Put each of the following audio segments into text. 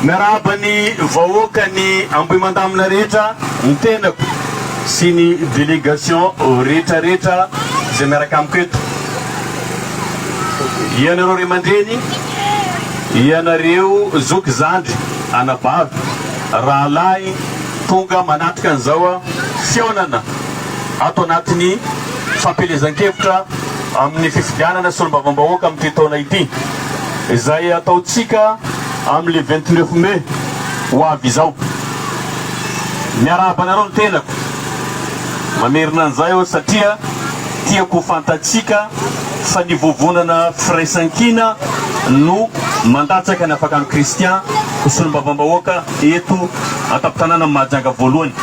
Miarabany vahoakany Ambohimandamina rehetra ny tenako sy ny délégation rehetrarehetra zay miaraka amiko eto. Ianareo ray aman-dreny, ianareo zoky zandry, anabavy, rahalahy tonga manatrika an'izao fiaonana ato anatin'ny fampelezan-kevitra amin'ny fifidianana solombavam-bahoaka amin'ity taona ity izay ataotsika amin'ny 29 mai ho avy izao. Miarahaba anareo ny tenako mamerina an'izay aho satria tiako fantatsika fa ny vovonana firaisan-kina no mandatsaka ny afaka ny kristian solombavam-bahoaka eto an-tampon-tanàna Mahajanga voalohany.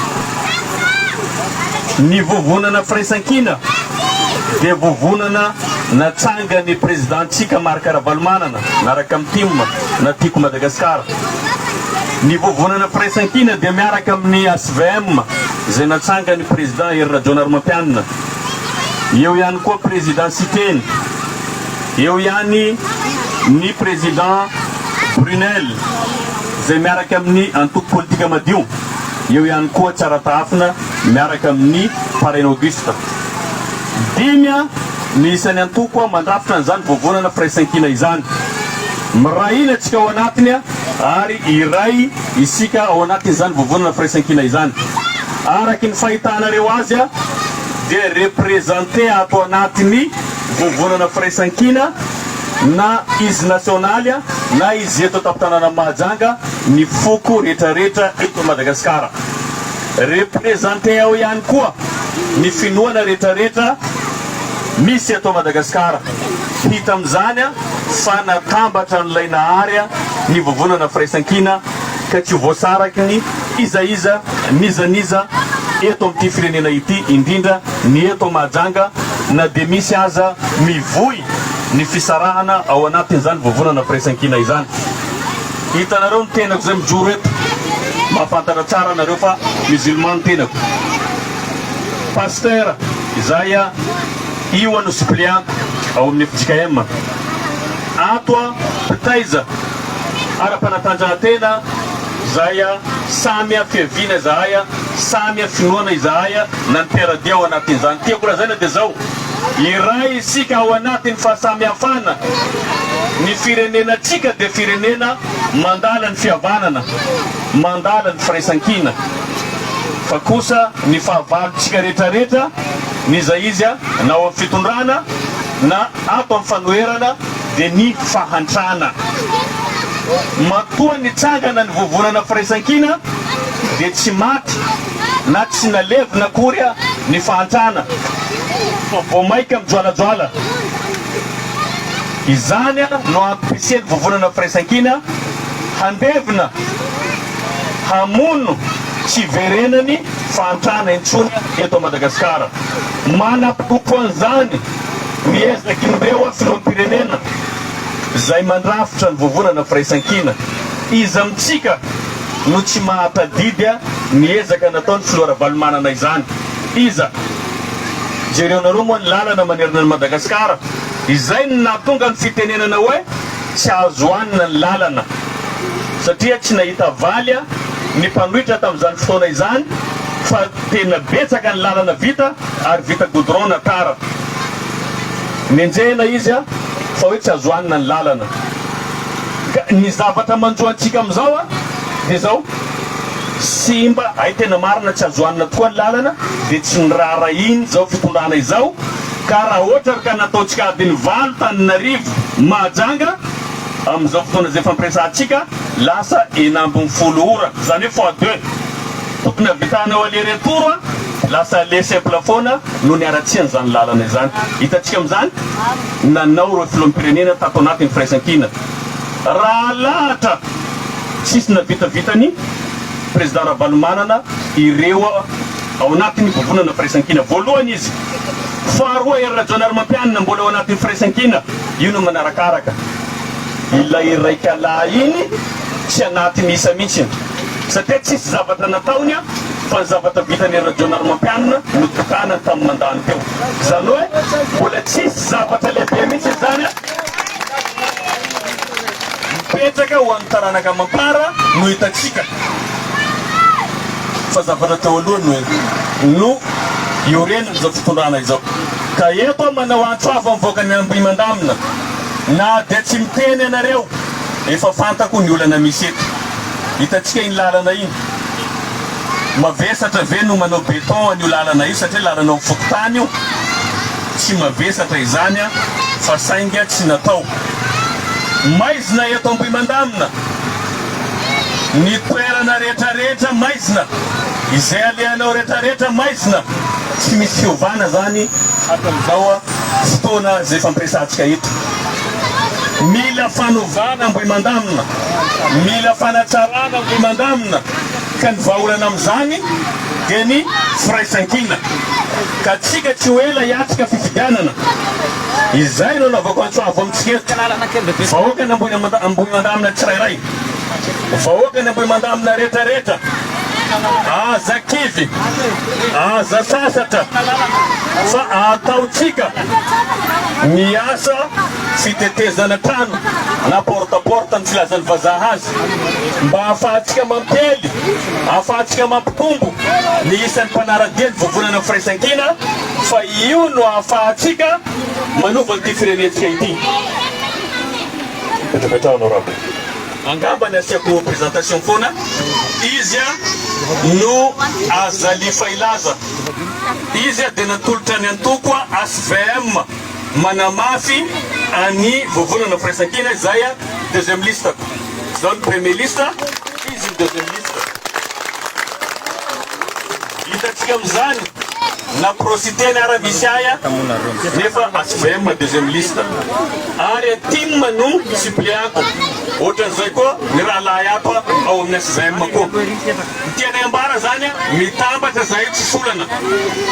Ny vovonana firaisan-kina dia vovonana natsanga ny présidentsika Marc Ravalomanana miaraka amin'ny team na tiako Madagasikara. Ny vovonana firaisan-kina dia miaraka amin'ny SVM zay natsanga ny président Hery Rajaonarimampianina. Eo ihany koa présidentsiteny, eo ihany ny président Brunel zay miaraka amin'ny antoko politika madio, eo ihany koa Tsaratafina miaraka amin'ny Parrain Auguste. Dimya ny isan'ny antoko mandrafitra an'izany vovonana firaisan-kina izany. Mirahina tsika ao anatiny ary iray isika ao anatin'izany vovonana firaisan-kina izany. Araky ny fahitanareo azy dia représenté ato anatin'ny vovonana firaisan-kina na izy nasionaly na izy eto an-tampon-tanàna Mahajanga ny foko rehetrarehetra eto Madagasikara. Représenté ao ihany koa ny finoana rehetrarehetra misy eto Madagasikara. Hita amin'izany fa natambatra n'ilay nahary ny vovonana firaisan-kina ka tsy voasaraky ny izaiza nizaniza eto amin'ity firenena ity, indrindra ny eto Mahajanga na dia misy aza mivoy ny fisarahana ao anatin'izany vovonana firaisan-kina izany. Hitanareo ny tenako zay mijoro eto, mahafantatra tsara anareo fa musulman ny tenako. Pasteur izay io ano suppléant ao amin'ny FJKM. Ato pitaiza ara-panatanjahantena zay samy fiaviana izahay, samy finoana izahay nanteradi ao anatin'izany. Tiako lazaina dia zao, iray isika ao anatin'ny fahasamihafana. Ny firenenatsika dia firenena mandala ny fihavanana, mandala ny firaisan-kina. Fa kosa ny fahavalontsika rehetrarehetra nizay izy na ao amin'ny fitondrana na ato amin'ny fanoherana dia ny fahantrana. Matoa ny tsangana ny vovonana firaisan-kina dia tsy maty na tsy nalevina akory ny fahantrana fa vao maika mijoalajoala. Izany no ampisiany vovonana firaisan-kina handevina hamono tsy verenany fahantrana intsony eto Madagasikara. Manam-poko an'izany miezaky indreo filoham-pirenena zay mandrafitra ny vovonana firaisan-kina. Izy amintsika no tsy mahatadidy miezaka nataony filoha Ravalomanana izany. Iza jereonareo moa ny lalana manerana ny Madagasikara, izay no nahatonga ny fitenenana hoe tsy azo hanina ny lalana satria tsy nahita valy ny mpanohitra tamin'izany fotoana izany fa tena betsaka ny lalana vita ary vita goudron na tara. Nenjehana izy fa hoe tsy azo hanina ny lalana. Ny zavatra manjoantsika amin'izao dia zao, simba ay tena marina tsy azo hanina tokoa ny lalana dia tsy nirara iny zao fitondrana izao. Ka raha ohatra ka nataontsika adiny 20 Antananarivo Mahajanga amin'izao fotoana izay fampiresantsika lasa 90 ora, zany hoe x2 tokony havitanao aller retour lasa laissé plafond no niaratsiany zany lalana izany. Hitantsika amin'izany nanao reo filoham-pirenena tato anatin'ny firaisan-kina. Raha lahatra tsisy navitavitany président Ravalomanana ireo ao anatin'ny vovonana firaisan-kina. Voalohany izy, faharoa Hery Rajaonarimampianina mbola ao anatin'ny firaisan-kina, io no manarakaraka. Ilay raikala iny tsy anatiny isa mihitsy satria tsisy zavatra nataony fa ny zavatra vitany Hery Rajaonarimampianina no tokana tamin'ny mandany teo. Zany hoe mbola tsisy zavatra lehibe mihitsy zany mipetraka ho an'ny taranaka mampara no hitatsika fa zavatra tao aloha no iorena izao fitondrana izao ka eto manao antsoavo mivoaka ny Ambohimandamina na dia tsy miteny ianareo efa fantako ny olana misy eto hitatsika iny lalana iny mavesatra ve no manao beton an'io lalana io satria lalana mifokotany io tsy mavesatra izany fa sainga tsy natao maizina eto Ambohimandamina ny toerana rehetrarehetra maizina izay alehanao rehetrarehetra maizina tsy misy fiovana zany hatramin'izao fotoana zay fampiresantsika eto mila fanovana Ambohimandamina mila fanatsarana Ambohimandamina ka ny vahaolana amin'izany dia ny firaisan-kina ka tsika tsy ho ela hiatrika fifidianana izay no naovako antsoavo amintsika eto vahoaka ny Ambohimandamina tsirairay vahoaka ny Ambohimandamina rehetrarehetra aza kivy aza sasatra fa ataotsika miasa fitetezana trano na portaporta ny filazan'ny vazaha azy mba ahafahantsika mampely ahafahantsika mampitombo ny isan'ny mpanaradia ny vovonana firaisan-kina fa io no ahafahantsika manova nyity firenentsika ity petrapetra honorable angamba ny asiako présentation foana izy no azalifa ilaza izy dia natolotra ny antoko ASVM manamafy any vovonana firaisan-kina zay deuxième liste zao ny premier liste izy ny deuxième liste hitatsika amin'izany na prositeny ara-misy aya nefa ASVM deuxième liste ary team no suppléako ohatran'izay koa ny rahalahy ato ao amin'ny ASVM koa tianay ambara zany mitambatra zay tsy solana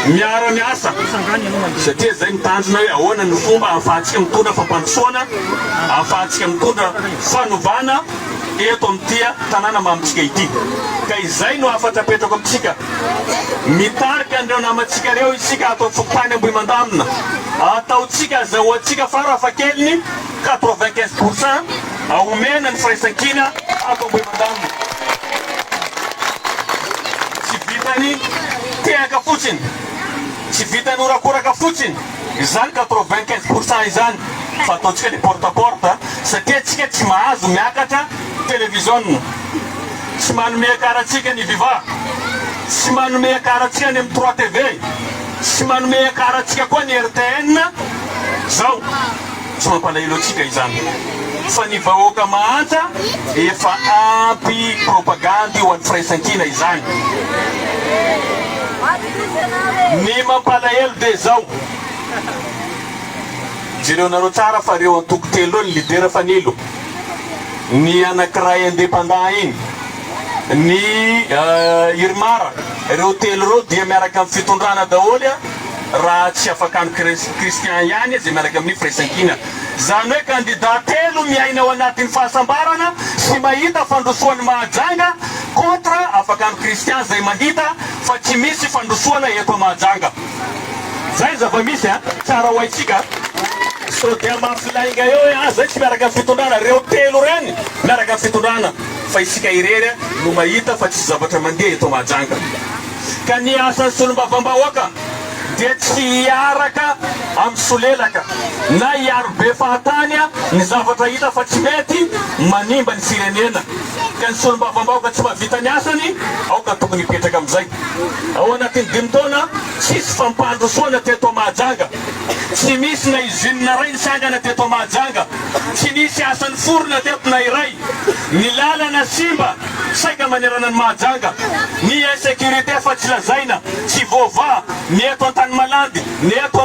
miara-miasa satria zay mitanjona hoe ahoana ny fomba ahafahantsika mitondra fampandrosoana ahafahantsika mitondra fanovana eto amin'ity tanàna mamitsika ity ka izay no afatrapetrako amintsika mitarika andreo namantsika reo isika atao fokotany Ambohimandamina ataotsika azahoantsika farafahakeliny 95% aomena ny firaisan-kina atao Ambohimandamina tsy vitany tehaka fotsiny tsy vitany orakoraka fotsiny izany 95% izany fa ataotsika ny portaporta satria tsika tsy mahazo miakatra télévision tsy manome akaratsika ny Viva tsy manome akaratsika ny amin'ny 3 TV tsy manome akaratsika koa ny RTN zao tsy mampalahelo atsika izany fa ny vahoaka mahantsa efa ampy propagandy ho an'ny firaisan-kina izany ny mampalahelo dia zao jereonareo tsara fa reo antoko telo ny lidera fanilo ny anankiray indépendant iny ny Irmara reo telo reo dia miaraka amin'ny fitondrana daholy raha tsy afaka any Kristian ihany zay miaraka amin'ny firaisan-kina zany hoe candidat telo miaina ao anatin'ny fahasambarana sy mahita fandrosoan'ny Mahajanga contre afaka any Kristian zay mahita fa tsy misy fandrosoana eto Mahajanga zay zava-misy tsara ho haitsika so dia mafilainga eo zay tsy miaraka amin'ny fitondrana reo telo reny miaraka amin'ny fitondrana fa isika irery no mahita fa tsy zavatra mandeha eto Mahajanga ka ny asan'ny solombavam-bahoaka dia tsy hiaraka amin'ny solelaka na hiaro be fahatany ny zavatra hita fa tsy mety manimba ny firenena ka ny solombavam-bahoaka tsy mahavita ny asany aoka tokony hipetraka amin'izay ao anatin'ny 5 taona tsisy fampandrosoana teto Mahajanga tsy misy na izinina ray nisangana teto Mahajanga tsy nisy asan'ny forona teto na iray ny lalana simba saika manerana ny Mahajanga ny insécurité fa tsy lazaina tsy vova ny eto Antanimalandy ny eto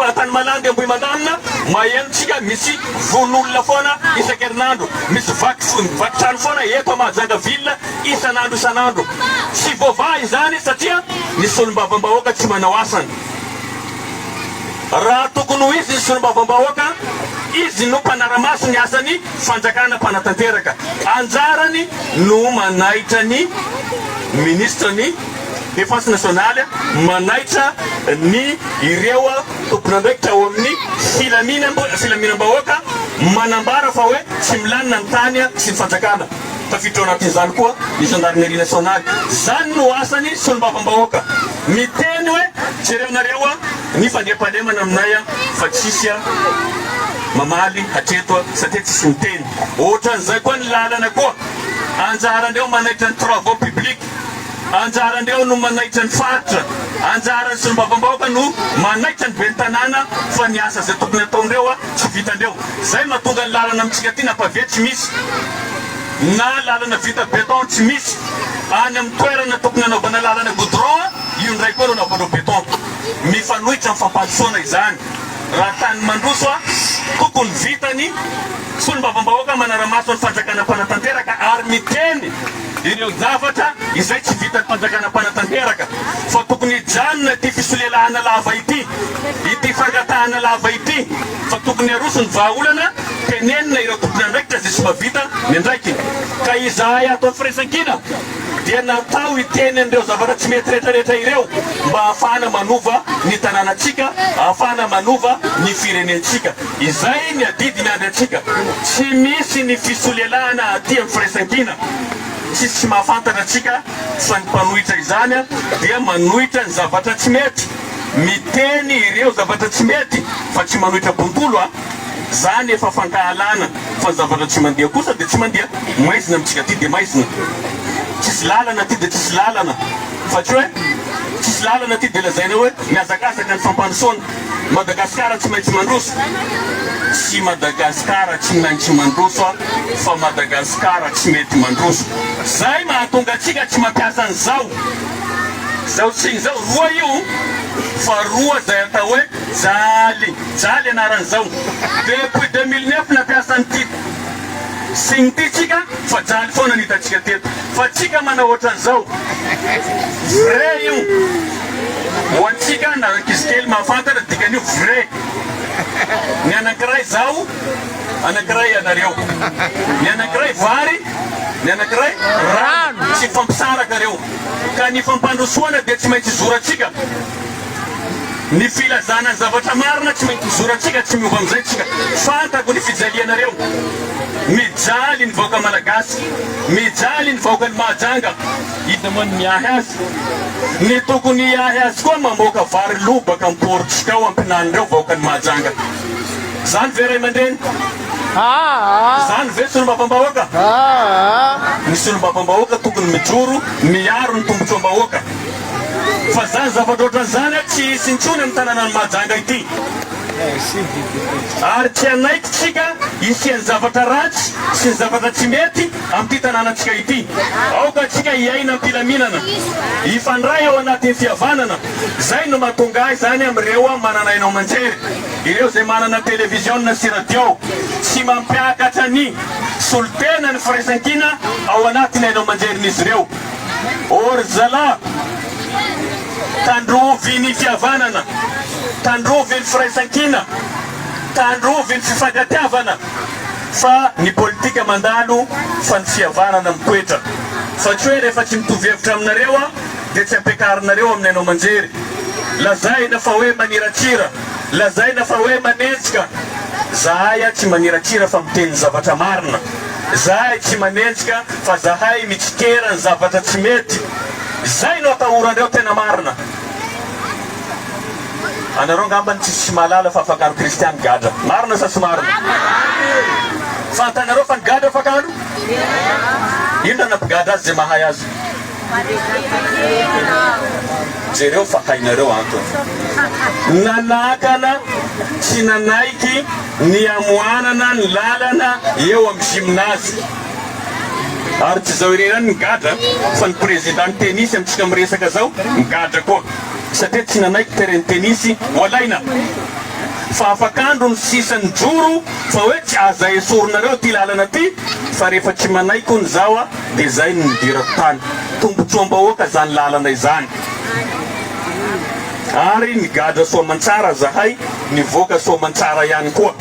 Antanimalandy Ambohimandamina mahenontsika misy von'olona foana isan-kerinandro misy vakitrano foana eto Mahajanga ville isanandro tsy vova izany satria ny solombavam-bahoaka tsy manao asany raha tokony ho izy ny solombavam-bahoaka izy no mpanaramaso ny asany fanjakana mpanatanteraka anjarany no manaitra ny ministre ny défense nationale manaitra ny ireo tomponandraikitra ao amin'ny filaminam-bahoaka manambara fa hoe tsy milanina ny tany sy ny fanjakana tafiditra anatin'izany koa ny gendarmerie nationale zany no asany solombavambahoaka miteny hoe jereonareo ny fandriam-pahalemana aminay fa tsisy mamaly hatreto satria tsisy miteny ohatran'izay koa ny lalana koa anjarandreo manaitra ny travaux publics anjarandreo no manaitra ny faritra anjarany solombavambahoaka no manaitra ny ben'ny tanàna fa ny asa zay tokony ataondreo tsy vitandreo zay mahatonga ny lalana amitsika ty napavia tsy misy na lalana vita béton tsy misy any amin'ny toerana tokony anaovana lalana goudron io ndray koa reo naovanao béton mifanohitra amin'ny fampandrosoana izany raha tany mandroso tokony vitany solombavambahoaka manaramaso ny fanjakana mpanatanteraka ary miteny ireo zavatra izay tsy vitany fanjakana mpanatanteraka fa tokony hijanona ity fisolelahana lava ity ity fangatahana lava ity fa tokony aroso ny vahaolana tenenina ireo tokony andraikitra zay sy mavita miandraiky ka izahay atao firaisankina dia natao hiteny an'ireo zavatra tsy mety rehetrarehetra ireo mba ahafahana manova ny tanànatsika ahafahana manova ny firenentsika izay ny adidy miandry atsika tsy misy ny fisolelahana aty amin'ny firaisankina tsisy mahafantatra atsika fa ny mpanohitra izany dia manohitra ny zavatra tsy mety miteny ireo zavatra tsy mety fa tsy manohitra bontolo zany efa fankahalana fa zavatra tsy mandeha kosa dia tsy mandeha maizina amitsika ty dia maizina tsisy lalana ty dia tsisy lalana fa tsy hoe tsisy lalana ty dia lazaina hoe miazakazaka ny fampandrosoana Madagasikara tsy maintsy mandroso tsy Madagasikara tsy maintsy mandroso fa Madagasikara tsy mety mandroso zay mahatonga atsika tsy mampiasa an'izao zao tsiny zao roa io fa roa zay atao hoe jaly anaran'izao depuis 2009 nampiasa nyty siny ty tsika fa jaly foana nitatsika teto fa tsika manao ohatran'izao vrai io ho antsika na ankizikely mahafantatra dikan'io vrai ny anankiray zao anankiray anareo ny anankiray vary ny anankiray rano tsy fampisaraka reo ka ny fampandrosoana dia tsy maintsy zoratsika ny filazana ny zavatra marina tsy maintsy zoratsika tsy miova amizay tsika fantako ny fijalianareo mijaly ny vahoaka malagasy mijaly ny vahoaka ny mahajanga hita moa ny miahy azy ny tokony hiahy azy koa mamoaka vary lobaka miporitsika ao ampinanireo vahoaka ny mahajanga zany ve ray aman-dreny zany ve solombavambahoaka ny solombavambahoaka tokony mijoro miaro ny tombotso am-bahoaka fa zany zavatra ohatran'izany tsy hisy intsony amin'ny tanàna ny mahajanga ity ary tsy anaiky tsika isiany zavatra ratsy sy ny zavatra tsy mety amin'ity tanànatsika ity aoka tsika hiaina ampilaminana ifandray ao anatin'ny fihavanana zay no mahatonga ahy zany amin'ireo mananainao manjery ireo zay manana televizionna sy radio tsy mampiakatra ny solotena ny firaisankina ao anatiny ainao manjerin'izy ireo orzala tandrovy ny fihavanana tandrovy ny firaisankina tandrovy ny fifangatiavana fa ny politika mandalo fa ny fihavanana mitoetra fa tsy hoe rehefa tsy mitovy hevitra aminareo dia tsy ampiakarinareo amin'ny ainao manjery lazaina fa hoe maniratsira lazaina fa hoe manenjika zahay tsy maniratsira fa miteny zavatra marina zahay tsy manenjika fa zahay mitsikera ny zavatra tsy mety zay no atahorandreo tena marina anareo ngambany tsisy mahalala fa afakaro kristiany gadra marina sa sy marina fantanareo fa ny gadra afakaro ino nanapigadra azy zay mahay azy jereo fakainareo antony nanakana tsy nanaiky ny amoanana ny lalana eo amin'ny gymnase ary tsy zao ireny ny gadra fa ny président ny tenisy amitsika miresaka zao ny gadra koa satria tsy nanaiky terrain tenisy walaina fa afakandro ny sisany joro fa hoe tsy aza esoronareo ty lalana ty fa rehefa tsy manaiky ny zao dia zay ny midirako tany tombotsoam-bahoaka zany lalana izany ary ny gadra soamantsara zahay ny voaka soamantsara ihany koa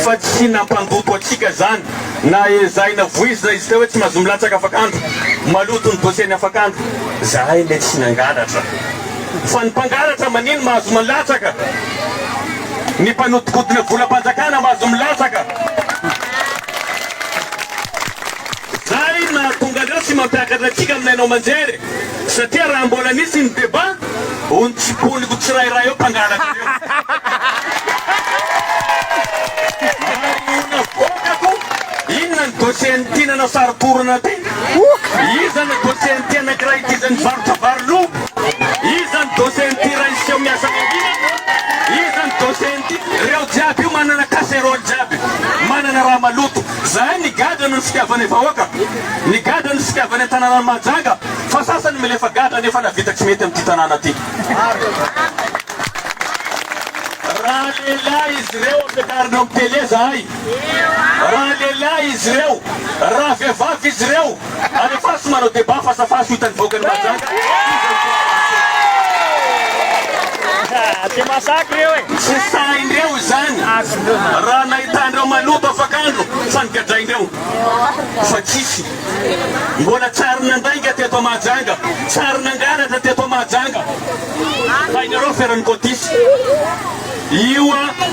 fa tsy nampandoto atsika zany na ezaina voizina izy teo hoe tsy mahazo milatsaka afakandro maloto ny dosieny afakandro zahay le tsy nangalatra fa ny mpangalatra manino mahazo milatsaka ny mpanotikodina volam-panjakana mahazo milasaka. Zay nahatonga andreo tsy mampiakatra atsika aminay manjery satria raha mbola nisy ny débat ontsiponiko tsirairay eo mpangalatra eo vokako inona ny dossier tinanao sarotorana ty iza ny dossier ty anankiray ty zany varotra varolo iza ny dossier ty raha iseho miasa vavina iza ny dossier ty reo jiaby io manana casserole jiaby manana raha maloto zay ny gadra no fitiavany vahoaka ny gadra no fitiavany an-tanàna Mahajanga fa sasany milefa gadra nefa navita tsy mety amin'ity tanàna ty raha lehilahy izy reo ampiakarinao amin'ny télé zahay raha lehilahy izy reo raha vehivavy izy reo alefasy manao débat fasafasy hitany vahoaka ny Mahajanga tsy saindreo zany raha nahitandreo maloto afakandro fa nigadraindreo fa tsisy mbola tsary nandainga teto Mahajanga tsary nangalatra teto Mahajanga hainareo ferany kotisy io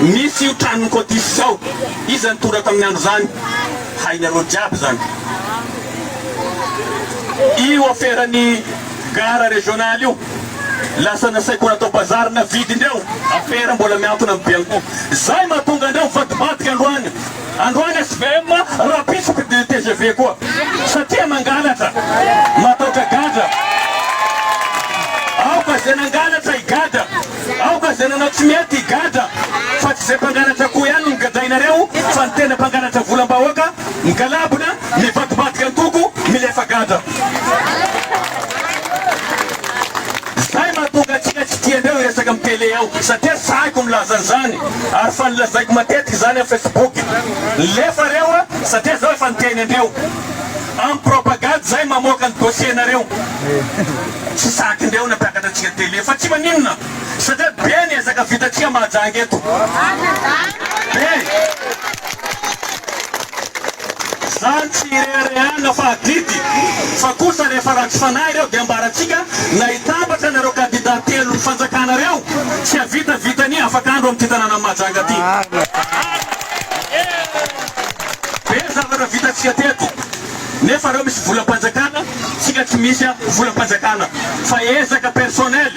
misy io tranony kotisy zao izy nitora tamin'ny andro zany hainareo jiaby zany io aferany gara régional io lasa nasaiko natao bazary na vidindreo afera mbola miantona amin'ny bianko zay mahatonga andreo mivadibadika androany SVM raha pisoky de TGV koa satria mangalatra mataotra gadra aoka zay nangalatra igadra aoka zay nanao tsy mety igadra fa tsy zay mpangalatra koa ihany migadainareo fa ny tena mpangalatra volam-bahoaka migalabona mivadibadika antoko milefa gadra zay mahatonga atsika tsy tiandreo iresaka amin'ny télé ao satria saiko milaza zany ary fa nilazaiko matetiky zany amin'ny Facebook lefa reo satria zao efa niteny andreo amin'ny propagande zay mamoaka ny dossiernareo tsy sakindreo nampiakatra atsika télé fa tsy maninona satria be niezaka vitatsika Mahajanga eto be zany tsy irehareana fa adidy fa kosa rehefa ratsy fanahy reo dia ambaratsika na hitambatra nareo candidat telo ny fanjakanareo tsy havitavitany afakandro amin'ity tanàna Mahajanga ty be zavatra vitatsika teto nefa reo misy volam-panjakana tsika tsy misy volam-panjakana fa ezaka personnel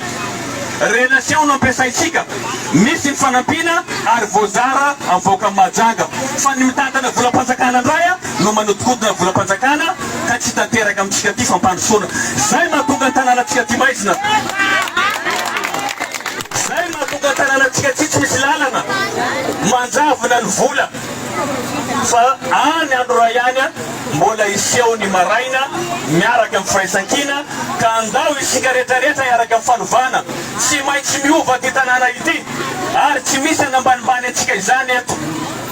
relation no ampiasaitsika misy ny fanampina ary voazara amin'ny vahoaka Mahajanga fa ny mitantana volam-panjakana ndray no manotikodina volam-panjakana ka tsy tanteraka amintsika ty fampandrosoana zay mahatonga ny tanànatsika ty maizina zay mahatonga ny tanànatsika ty tsy misy lalana manjavona ny vola fa any andro ray any mbola iseho ny maraina miaraka amin'ny firaisan-kina ka andao isika rehetrarehetra iaraka amin'ny fanovana tsy maintsy miova ty tanàna ity ary tsy misy anambanimbany atsika izany eto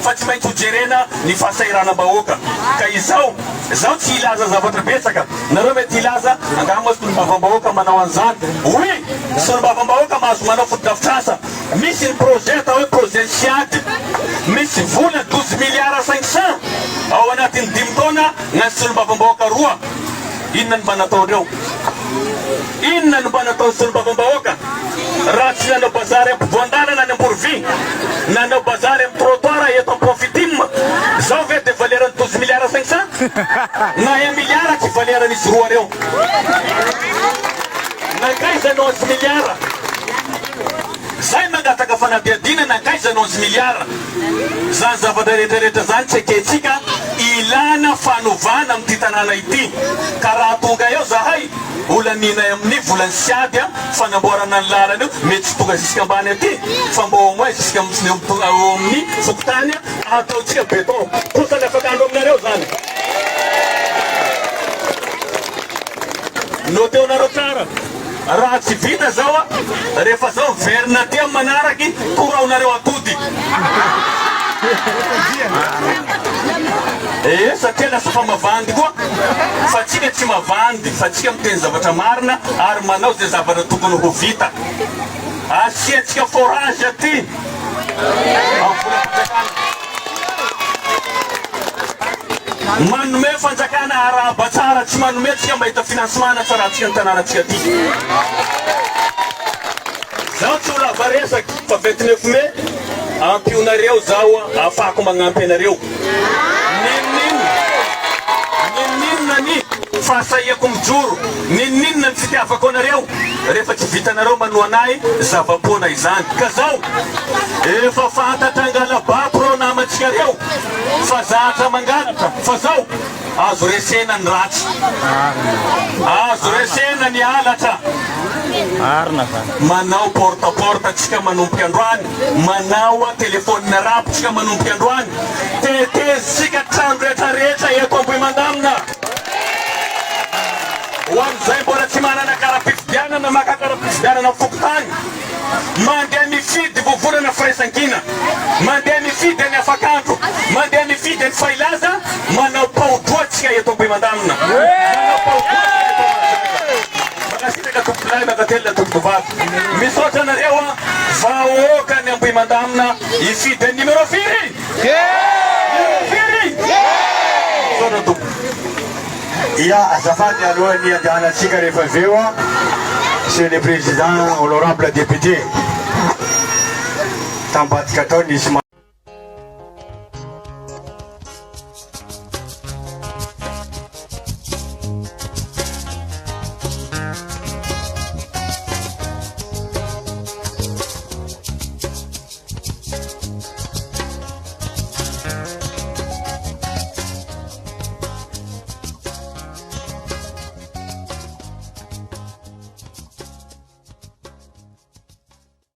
fa tsy maintsy hojerena ny fahasahiranam-bahoaka ka izao tsy ilaza zavatra betsaka nareo mety ilaza angamba solombavam-bahoaka manao an'izany oui solombavam-bahoaka mahazo manao foto-drafitrasa misy ny projet atao hoe projet siady misy vola 12 milliards 500 ao anatin'ny 5 taona na solombavam-bahoaka roa inona ny mba nataondreo inona ny mba natao solombavam-bahoaka raha tsy nanao bazary ampivoan-dalana any Amborovy nanao bazary amin'ny trottoir eto amin'ny Profitim zao ve de valerany 12 milliards 500 na 1 milliard tsy valeran'izy roa reo nankaiza 11 milliards zay mangataka fanadiadina nankaiza 11 milliards zany zavatra rehetrarehetra zany tsy aketsika ilana fanovana amin'ity tanàna ity ka raha tonga eo zahay volanina amin'ny volany siady fanamboarana ny lalana io mety tsy tonga zisika ambany aty fa mba au moins zisika amin'ny fokotany ataotsika beton kosa ny afakandro aminareo zany noteonareo tsara raha tsy vita zao rehefa zao verina ty amin'ny manaraky toraonareo atody satria lasa fa mavandy koa fa tsika tsy mavandy fa tsika miteny zavatra marina ary manao zay zavatra tokony ho vita asiatsika forage aty manome fanjakana araba tsara tsy manome tsika mahita financement tsaratsika ny tanànatsika ty zao tsy ho lava resaky fa 29 mai ampionareo zao afako magnampy anareo. Ninninna ny fahasaiako mijoro, ninninna ny fitiavako anareo rehefa tsy vitanareo manoanay zava-pona izany. Ka zao efa fantatangala-bato reo namatsikareo fa zatra mangalatra fa zao azo resena ny ratsy, azo resena ny alatra. Manao porte-porte tsika manomboky androany, manao telefonina rapo tsika manomboky androany, tetezitsika trano rehetrarehetra eto Ambohimandamina. Ho amin'izay mbola tsy manana kara-pifidianana maka kara-pifidianana fokotany, mandeha mifidy vovonana firaisankina, mandeha mifidy any afakandro, mandeha mifidy any failaza, manao paodoa tsika eto Ambohimandamina. Manao paodoa makasitaka tompolay makatelina tompobavy. Misaotra anareo vahoaka ny Ambohimandamina ifidy numéro firy? Firy? Misaotra tompo. Ya azafady alohan'ny andehanantsika rehefa aveo, Monsieur le Président, honorable député, tambadika atao nisy